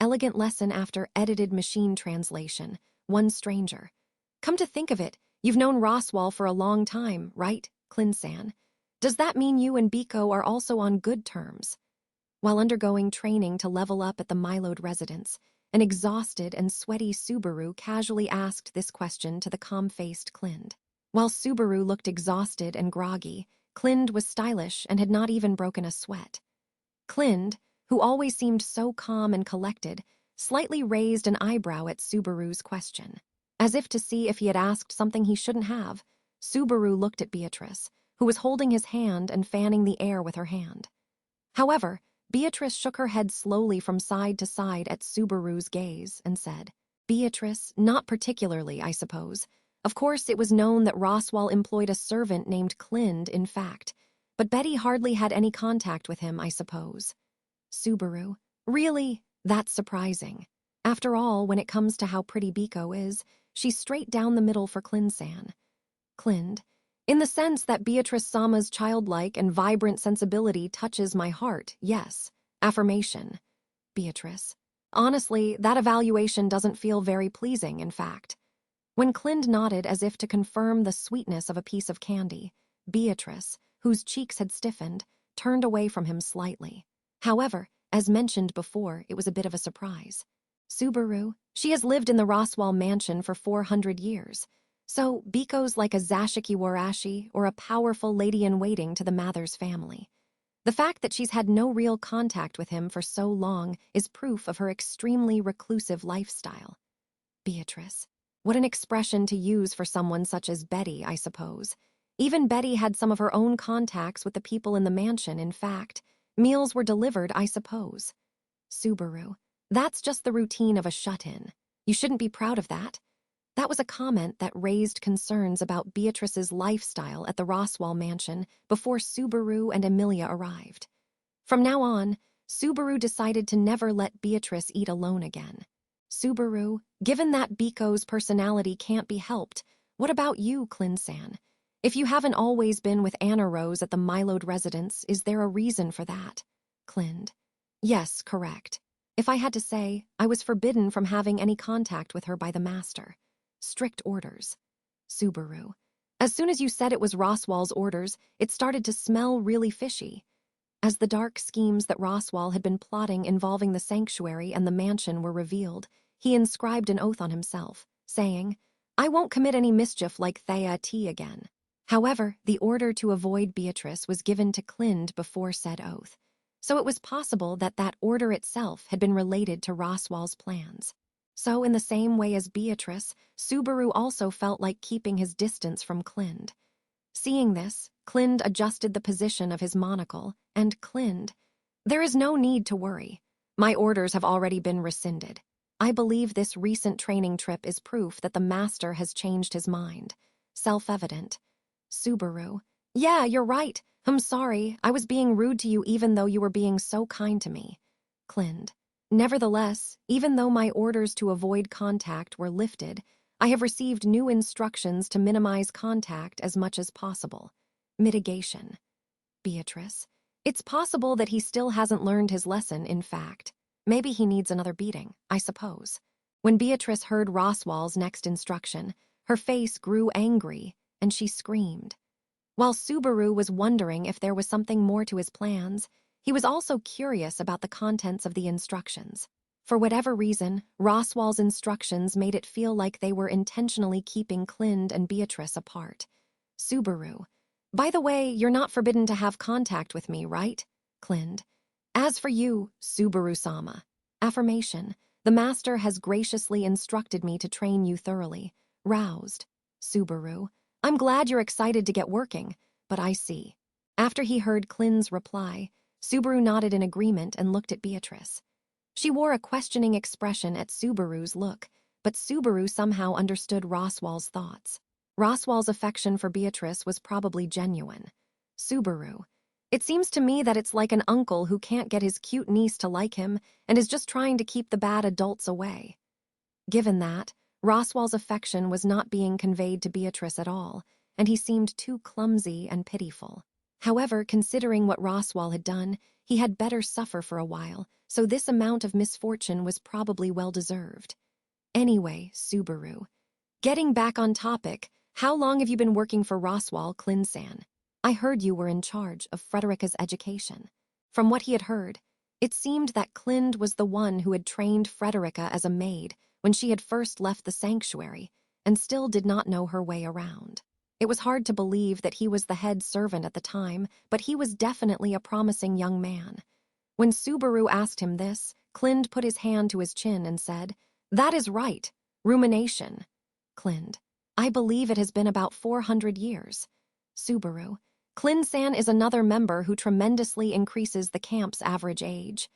elegant lesson after edited machine translation. One stranger. Come to think of it, you've known Roswal for a long time, right, Clin-san? Does that mean you and Biko are also on good terms? While undergoing training to level up at the Milode residence, an exhausted and sweaty Subaru casually asked this question to the calm-faced Clind. While Subaru looked exhausted and groggy, Clind was stylish and had not even broken a sweat. Clind, who always seemed so calm and collected, slightly raised an eyebrow at Subaru's question. As if to see if he had asked something he shouldn't have, Subaru looked at Beatrice, who was holding his hand and fanning the air with her hand. However, Beatrice shook her head slowly from side to side at Subaru's gaze and said, "Beatrice, not particularly, I suppose. Of course, it was known that Roswal employed a servant named Clind, in fact, but Betty hardly had any contact with him, I suppose." Subaru, really? That's surprising. After all, when it comes to how pretty Biko is, she's straight down the middle for Clin-san. Clind, in the sense that Beatrice Sama's childlike and vibrant sensibility touches my heart, yes. Affirmation. Beatrice, honestly, that evaluation doesn't feel very pleasing, in fact. When Clind nodded as if to confirm the sweetness of a piece of candy, Beatrice, whose cheeks had stiffened, turned away from him slightly. However, as mentioned before, it was a bit of a surprise. Subaru, she has lived in the Roswal mansion for 400 years. So Biko's like a Zashiki Warashi or a powerful lady-in-waiting to the Mathers family. The fact that she's had no real contact with him for so long is proof of her extremely reclusive lifestyle. Beatrice. What an expression to use for someone such as Betty, I suppose. Even Betty had some of her own contacts with the people in the mansion, in fact. Meals were delivered, I suppose. Subaru. That's just the routine of a shut-in. You shouldn't be proud of that. That was a comment that raised concerns about Beatrice's lifestyle at the Roswal mansion before Subaru and Emilia arrived. From now on, Subaru decided to never let Beatrice eat alone again. Subaru, given that Biko's personality can't be helped, what about you, Clin-san? If you haven't always been with Anna Rose at the Milode residence, is there a reason for that? Clind. Yes, correct. If I had to say, I was forbidden from having any contact with her by the master. Strict orders. Subaru. As soon as you said it was Roswal's orders, it started to smell really fishy. As the dark schemes that Roswal had been plotting involving the sanctuary and the mansion were revealed, he inscribed an oath on himself, saying, "I won't commit any mischief like Thea T again." However, the order to avoid Beatrice was given to Clind before said oath, so it was possible that that order itself had been related to Roswal's plans. So in the same way as Beatrice, Subaru also felt like keeping his distance from Clind. Seeing this, Clind adjusted the position of his monocle, and Clind, "There is no need to worry. My orders have already been rescinded. I believe this recent training trip is proof that the master has changed his mind. Self-evident." Subaru, "Yeah, you're right. I'm sorry. I was being rude to you even though you were being so kind to me." Clind, "Nevertheless, even though my orders to avoid contact were lifted, I have received new instructions to minimize contact as much as possible. Mitigation." Beatrice, "It's possible that he still hasn't learned his lesson, in fact. Maybe he needs another beating, I suppose." When Beatrice heard Roswal's next instruction, her face grew angry, and she screamed. While Subaru was wondering if there was something more to his plans, he was also curious about the contents of the instructions. For whatever reason, Roswal's instructions made it feel like they were intentionally keeping Clind and Beatrice apart. Subaru, "By the way, you're not forbidden to have contact with me, right?" Clind, "As for you, Subaru-sama." Affirmation, "The master has graciously instructed me to train you thoroughly." Roused. Subaru, "I'm glad you're excited to get working, but I see." After he heard Clind's reply, Subaru nodded in agreement and looked at Beatrice. She wore a questioning expression at Subaru's look, but Subaru somehow understood Roswal's thoughts. Roswal's affection for Beatrice was probably genuine. Subaru, "It seems to me that it's like an uncle who can't get his cute niece to like him and is just trying to keep the bad adults away." Given that, Roswal's affection was not being conveyed to Beatrice at all, and he seemed too clumsy and pitiful. However, considering what Roswal had done, he had better suffer for a while, so this amount of misfortune was probably well-deserved. Anyway, Subaru. Getting back on topic, how long have you been working for Roswell, Clin-san? I heard you were in charge of Frederica's education. From what he had heard, it seemed that Clind was the one who had trained Frederica as a maid when she had first left the sanctuary and still did not know her way around. It was hard to believe that he was the head servant at the time, but he was definitely a promising young man. When Subaru asked him this, Clind put his hand to his chin and said, "That is right. Rumination." Clind, I believe it has been about 400 years. Subaru, Clin-san is another member who tremendously increases the camp's average age.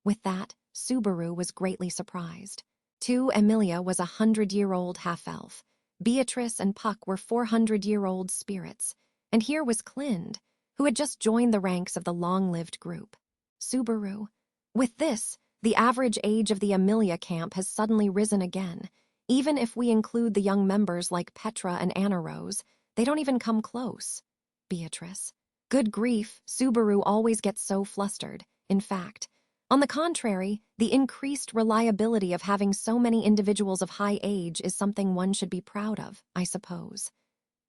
With that, Subaru was greatly surprised. Too, Emilia was a 100-year-old half-elf. Beatrice and Puck were 400-year-old spirits. And here was Clind, who had just joined the ranks of the long-lived group. Subaru. With this, the average age of the Emilia camp has suddenly risen again. Even if we include the young members like Petra and Anna Rose, they don't even come close. Beatrice. Good grief, Subaru always gets so flustered. In fact, on the contrary, the increased reliability of having so many individuals of high age is something one should be proud of, I suppose.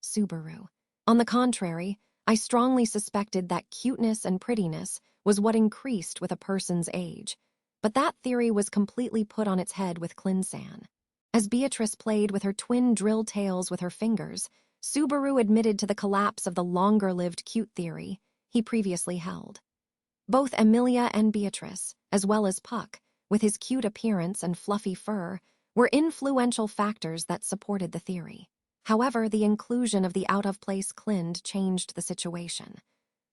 Subaru. On the contrary, I strongly suspected that cuteness and prettiness was what increased with a person's age. But that theory was completely put on its head with Clin-san. As Beatrice played with her twin drill tails with her fingers, Subaru admitted to the collapse of the longer-lived cute theory he previously held. Both Emilia and Beatrice, as well as Puck, with his cute appearance and fluffy fur, were influential factors that supported the theory. However, the inclusion of the out-of-place Clind changed the situation.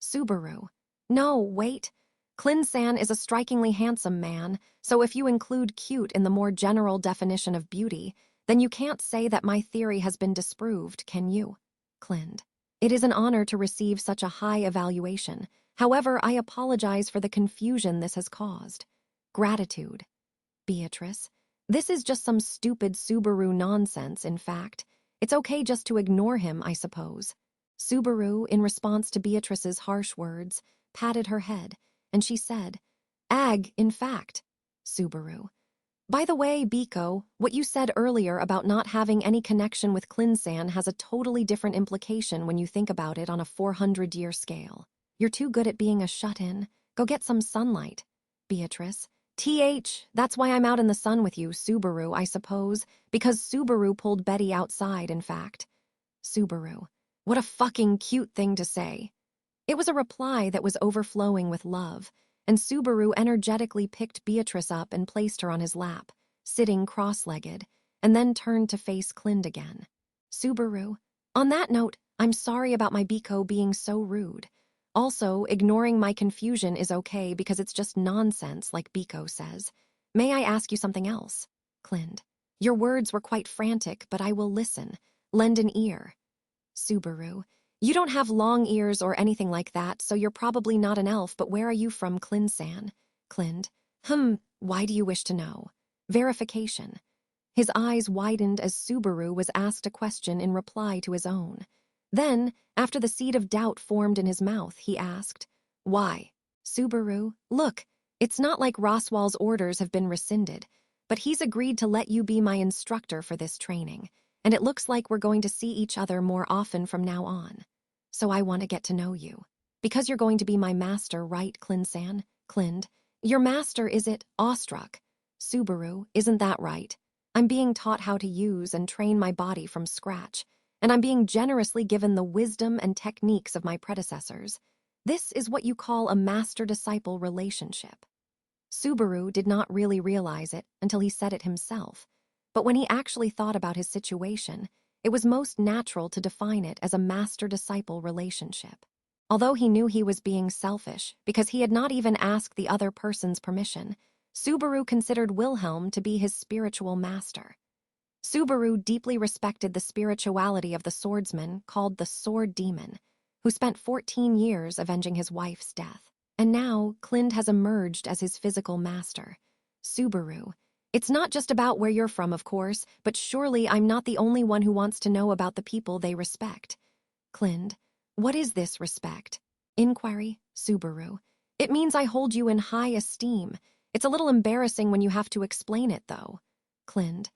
Subaru. No, wait. Clin-san is a strikingly handsome man, so if you include cute in the more general definition of beauty, then you can't say that my theory has been disproved, can you? Clind. It is an honor to receive such a high evaluation. However, I apologize for the confusion this has caused. Gratitude. Beatrice. This is just some stupid Subaru nonsense, in fact. It's okay just to ignore him, I suppose. Subaru, in response to Beatrice's harsh words, patted her head, and she said, in fact. Subaru. By the way, Biko, what you said earlier about not having any connection with Clin-san has a totally different implication when you think about it on a 400-year scale. You're too good at being a shut-in. Go get some sunlight. Beatrice. That's why I'm out in the sun with you, Subaru, I suppose, because Subaru pulled Betty outside, in fact. Subaru. What a fucking cute thing to say. It was a reply that was overflowing with love, and Subaru energetically picked Beatrice up and placed her on his lap, sitting cross-legged, and then turned to face Clind again. Subaru. On that note, I'm sorry about my Biko being so rude. Also, ignoring my confusion is okay because it's just nonsense, like Biko says. May I ask you something else? Clind. Your words were quite frantic, but I will listen. Lend an ear. Subaru. You don't have long ears or anything like that, so you're probably not an elf, but where are you from, Clin-san? Clind. Why do you wish to know? Verification. His eyes widened as Subaru was asked a question in reply to his own. Then, after the seed of doubt formed in his mouth, he asked, Why? Subaru, look, it's not like Roswell's orders have been rescinded, but he's agreed to let you be my instructor for this training, and it looks like we're going to see each other more often from now on. So I want to get to know you. Because you're going to be my master, right, Clin-san? Clind. Your master, is it? Awestruck. Subaru, isn't that right? I'm being taught how to use and train my body from scratch, and I'm being generously given the wisdom and techniques of my predecessors. This is what you call a master-disciple relationship. Subaru did not really realize it until he said it himself, but when he actually thought about his situation, it was most natural to define it as a master-disciple relationship. Although he knew he was being selfish because he had not even asked the other person's permission, Subaru considered Wilhelm to be his spiritual master. Subaru deeply respected the spirituality of the swordsman called the Sword Demon, who spent 14 years avenging his wife's death. And now, Clind has emerged as his physical master. Subaru. It's not just about where you're from, of course, but surely I'm not the only one who wants to know about the people they respect. Clind. What is this respect? Inquiry. Subaru. It means I hold you in high esteem. It's a little embarrassing when you have to explain it, though. Clind.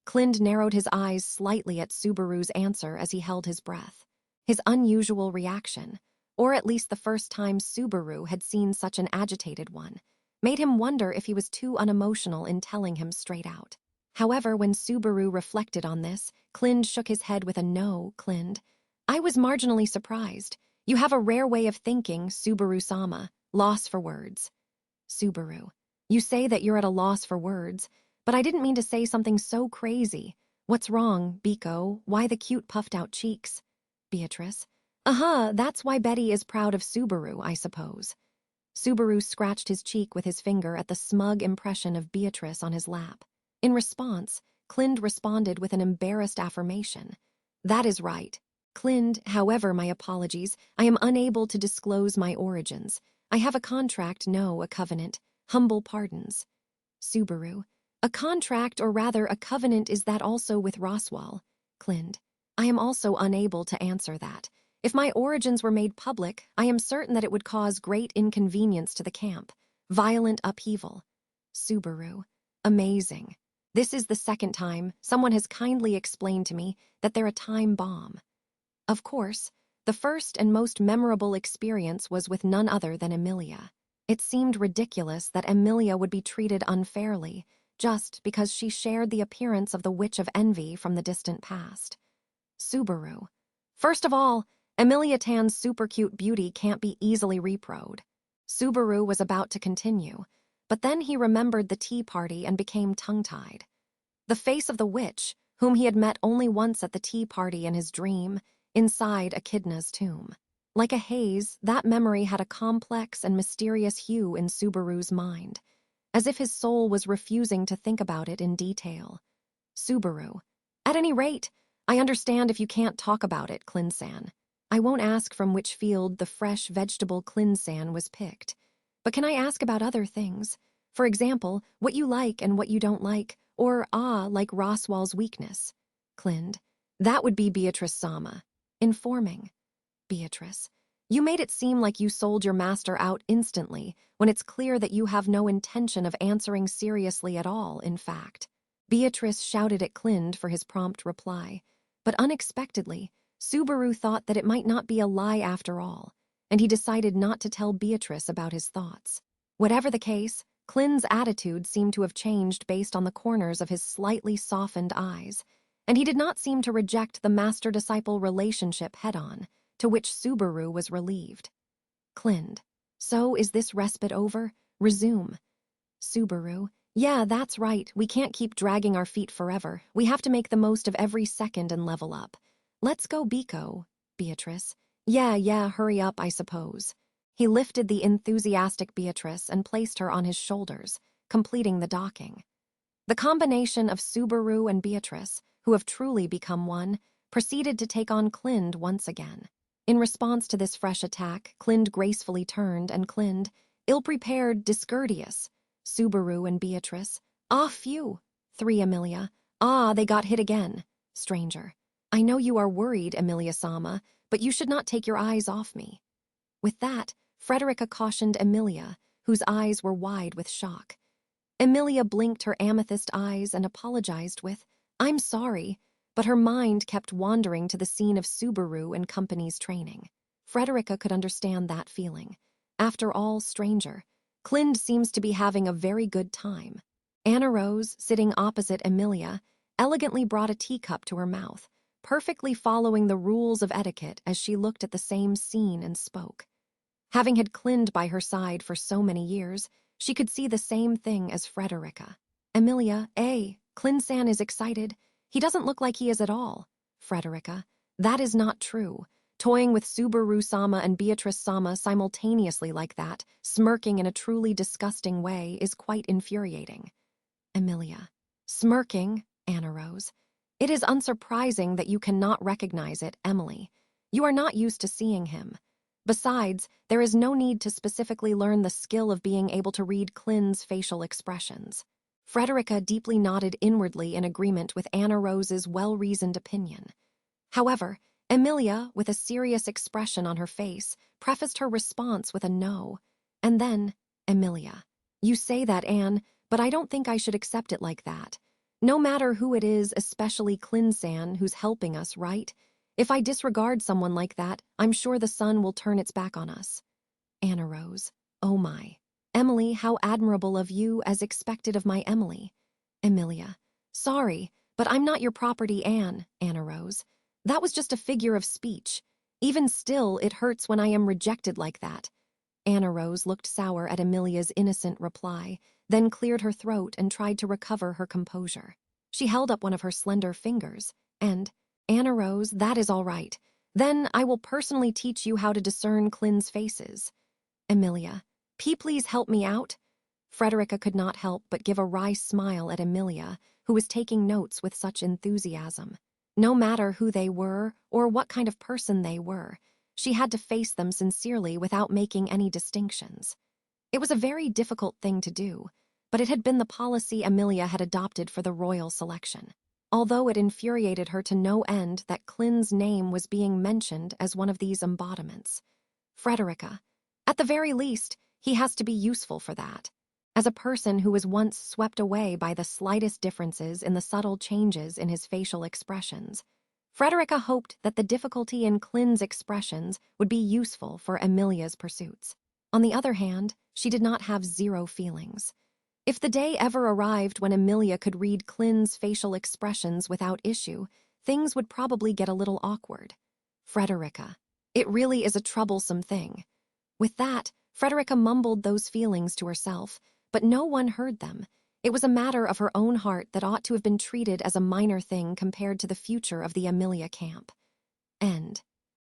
Clind narrowed his eyes slightly at Subaru's answer as he held his breath. His unusual reaction, or at least the first time Subaru had seen such an agitated one, made him wonder if he was too unemotional in telling him straight out. However, when Subaru reflected on this, Clind shook his head with a no, Clind. I was marginally surprised. You have a rare way of thinking, Subaru-sama. Loss for words. Subaru. You say that you're at a loss for words, but I didn't mean to say something so crazy. What's wrong, Biko? Why the cute puffed-out cheeks? Beatrice. That's why Betty is proud of Subaru, I suppose. Subaru scratched his cheek with his finger at the smug impression of Beatrice on his lap. In response, Clind responded with an embarrassed affirmation. That is right. Clind, however, my apologies, I am unable to disclose my origins. I have a contract, no, a covenant. Humble pardons. Subaru. A contract, or rather a covenant, is that also with Roswell? Clind. I am also unable to answer that. If my origins were made public, I am certain that it would cause great inconvenience to the camp. Violent upheaval. Subaru. Amazing. This is the second time someone has kindly explained to me that they're a time bomb. Of course, the first and most memorable experience was with none other than Emilia. It seemed ridiculous that Emilia would be treated unfairly, just because she shared the appearance of the Witch of Envy from the distant past. Subaru. First of all, Emilia Tan's super-cute beauty can't be easily reproed. Subaru was about to continue, but then he remembered the tea party and became tongue-tied. The face of the witch, whom he had met only once at the tea party in his dream, inside Echidna's tomb. Like a haze, that memory had a complex and mysterious hue in Subaru's mind, as if his soul was refusing to think about it in detail. Subaru. At any rate, I understand if you can't talk about it, Clind-san. I won't ask from which field the fresh vegetable Clind-san was picked. But can I ask about other things? For example, what you like and what you don't like, or, like Roswell's weakness. Clind. That would be Beatrice-sama. Informing. Beatrice. You made it seem like you sold your master out instantly, when it's clear that you have no intention of answering seriously at all, in fact. Beatrice shouted at Clind for his prompt reply. But unexpectedly, Subaru thought that it might not be a lie after all, and he decided not to tell Beatrice about his thoughts. Whatever the case, Clind's attitude seemed to have changed based on the corners of his slightly softened eyes, and he did not seem to reject the master-disciple relationship head-on, to which Subaru was relieved. Clind. So, is this respite over? Resume. Subaru. Yeah, that's right. We can't keep dragging our feet forever. We have to make the most of every second and level up. Let's go, Biko. Beatrice. Yeah, hurry up, I suppose. He lifted the enthusiastic Beatrice and placed her on his shoulders, completing the docking. The combination of Subaru and Beatrice, who have truly become one, proceeded to take on Clind once again. In response to this fresh attack, Clind gracefully turned, and Clind, ill-prepared, discourteous. Subaru and Beatrice. Phew. 3 Emilia. They got hit again. Stranger. I know you are worried, Emilia-sama, but you should not take your eyes off me. With that, Frederica cautioned Emilia, whose eyes were wide with shock. Emilia blinked her amethyst eyes and apologized with, I'm sorry, but her mind kept wandering to the scene of Subaru and company's training. Frederica could understand that feeling. After all, stranger, Clind seems to be having a very good time. Anna Rose, sitting opposite Emilia, elegantly brought a teacup to her mouth, perfectly following the rules of etiquette as she looked at the same scene and spoke. Having had Clind by her side for so many years, she could see the same thing as Frederica. Emilia, Clind-san is excited. He doesn't look like he is at all. Frederica, that is not true. Toying with Subaru-sama and Beatrice-sama simultaneously like that, smirking in a truly disgusting way, is quite infuriating. Emilia. Smirking, Anna Rose. It is unsurprising that you cannot recognize it, Emily. You are not used to seeing him. Besides, there is no need to specifically learn the skill of being able to read Clind's facial expressions. Frederica deeply nodded inwardly in agreement with Anna Rose's well-reasoned opinion. However, Emilia, with a serious expression on her face, prefaced her response with a no. And then, Emilia. You say that, Anne, but I don't think I should accept it like that. No matter who it is, especially Clinsan, who's helping us, right? If I disregard someone like that, I'm sure the sun will turn its back on us. Anna rose. Oh my. Emily, how admirable of you, as expected of my Emily. Emilia. Sorry, but I'm not your property, Anne, Anna rose. That was just a figure of speech. Even still, it hurts when I am rejected like that. Anna Rose looked sour at Emilia's innocent reply, then cleared her throat and tried to recover her composure. She held up one of her slender fingers, and, Anna Rose, that is all right. Then I will personally teach you how to discern Clin's faces. Emilia, please help me out? Frederica could not help but give a wry smile at Emilia, who was taking notes with such enthusiasm. No matter who they were or what kind of person they were, she had to face them sincerely without making any distinctions. It was a very difficult thing to do, but it had been the policy Emilia had adopted for the royal selection, although it infuriated her to no end that Clin's name was being mentioned as one of these embodiments. Frederica. At the very least, he has to be useful for that. As a person who was once swept away by the slightest differences in the subtle changes in his facial expressions, Frederica hoped that the difficulty in Clin's expressions would be useful for Emilia's pursuits. On the other hand, she did not have zero feelings. If the day ever arrived when Emilia could read Clin's facial expressions without issue, things would probably get a little awkward. Frederica. It really is a troublesome thing. With that, Frederica mumbled those feelings to herself, but no one heard them. It was a matter of her own heart that ought to have been treated as a minor thing compared to the future of the Emilia camp. End.